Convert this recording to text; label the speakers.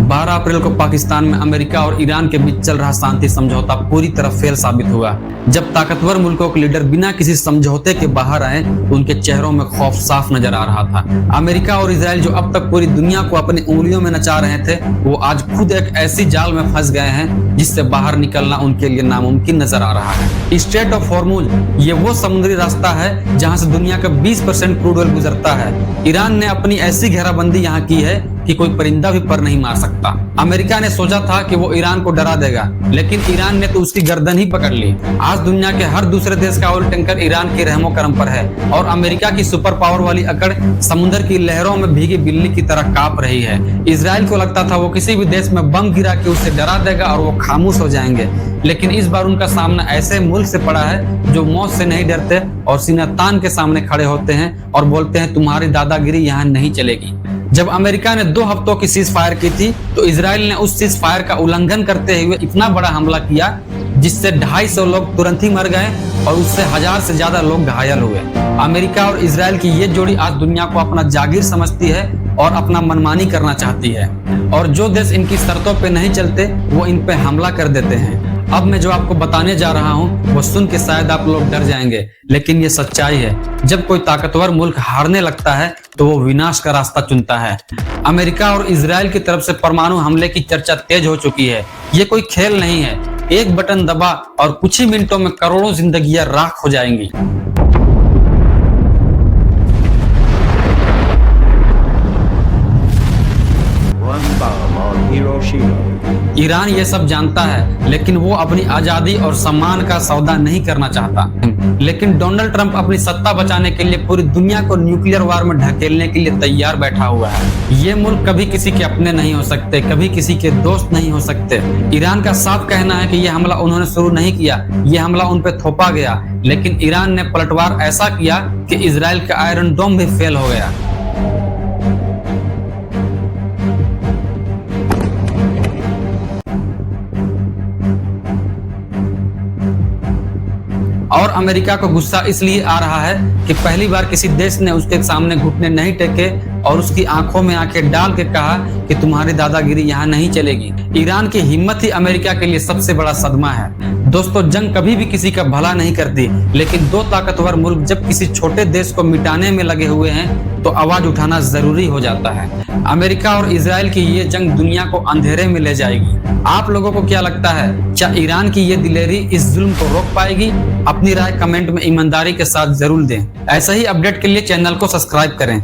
Speaker 1: 12 अप्रैल को पाकिस्तान में अमेरिका और ईरान के बीच चल रहा शांति समझौता पूरी तरह फेल साबित हुआ। जब ताकतवर मुल्कों के लीडर बिना किसी समझौते के बाहर आए तो उनके चेहरों में खौफ साफ नजर आ रहा था। अमेरिका और इजराइल जो अब तक पूरी दुनिया को अपनी उंगलियों में नचा रहे थे, वो आज खुद एक ऐसी जाल में फंस गए हैं जिससे बाहर निकलना उनके लिए नामुमकिन नजर आ रहा है। स्ट्रेट ऑफ हॉर्मुज ये वो समुद्री रास्ता है जहां से दुनिया का 20% क्रूड ऑयल गुजरता है। ईरान ने अपनी ऐसी घेराबंदी यहाँ की है कि कोई परिंदा भी पर नहीं मार सकता। अमेरिका ने सोचा था कि वो ईरान को डरा देगा, लेकिन ईरान ने तो उसकी गर्दन ही पकड़ ली। आज दुनिया के हर दूसरे देश का ऑयल टैंकर ईरान के रहमो करम पर है और अमेरिका की सुपर पावर वाली अकड़ समुद्र की लहरों में भीगी बिल्ली की तरह कांप रही है। इजराइल को लगता था वो किसी भी देश में बम गिरा के उसे डरा देगा और वो खामोश हो जाएंगे, लेकिन इस बार उनका सामना ऐसे मुल्क से पड़ा है जो मौत से नहीं डरते और सीना तान के सामने खड़े होते हैं और बोलते हैं तुम्हारी दादागिरी यहाँ नहीं चलेगी। जब अमेरिका ने 2 हफ्तों की सीज फायर की थी तो इजराइल ने उस सीज फायर का उल्लंघन करते हुए इतना बड़ा हमला किया जिससे 250 लोग तुरंत ही मर गए और उससे 1000 से ज्यादा लोग घायल हुए। अमेरिका और इजराइल की ये जोड़ी आज दुनिया को अपना जागीर समझती है और अपना मनमानी करना चाहती है, और जो देश इनकी शर्तों पे नहीं चलते वो इन पे हमला कर देते हैं। अब मैं जो आपको बताने जा रहा हूँ वो सुन के शायद आप लोग डर जाएंगे, लेकिन ये सच्चाई है। जब कोई ताकतवर मुल्क हारने लगता है तो वो विनाश का रास्ता चुनता है। अमेरिका और इजराइल की तरफ से परमाणु हमले की चर्चा तेज हो चुकी है। ये कोई खेल नहीं है, एक बटन दबा और कुछ ही मिनटों में करोड़ों जिंदगियां राख हो जाएंगी। ईरान ये सब जानता है, लेकिन वो अपनी आजादी और सम्मान का सौदा नहीं करना चाहता। लेकिन डोनाल्ड ट्रंप अपनी सत्ता बचाने के लिए पूरी दुनिया को न्यूक्लियर वार में ढकेलने के लिए तैयार बैठा हुआ है। ये मुल्क कभी किसी के अपने नहीं हो सकते, कभी किसी के दोस्त नहीं हो सकते। ईरान का साफ कहना है कि ये हमला उन्होंने शुरू नहीं किया, ये हमला उन पे थोपा गया, लेकिन ईरान ने पलटवार ऐसा किया कि इजराइल का आयरन डोम भी फेल हो गया। और अमेरिका को गुस्सा इसलिए आ रहा है कि पहली बार किसी देश ने उसके सामने घुटने नहीं टेके और उसकी आंखों में आंखें डाल के कहा कि तुम्हारी दादागिरी यहाँ नहीं चलेगी। ईरान की हिम्मत ही अमेरिका के लिए सबसे बड़ा सदमा है। दोस्तों, जंग कभी भी किसी का भला नहीं करती, लेकिन 2 ताकतवर मुल्क जब किसी छोटे देश को मिटाने में लगे हुए हैं तो आवाज उठाना जरूरी हो जाता है। अमेरिका और इजराइल की ये जंग दुनिया को अंधेरे में ले जाएगी। आप लोगों को क्या लगता है, क्या ईरान की ये दिलेरी इस जुल्म को रोक पाएगी? अपनी राय कमेंट में ईमानदारी के साथ जरूर दें। ऐसा ही अपडेट के लिए चैनल को सब्सक्राइब करें।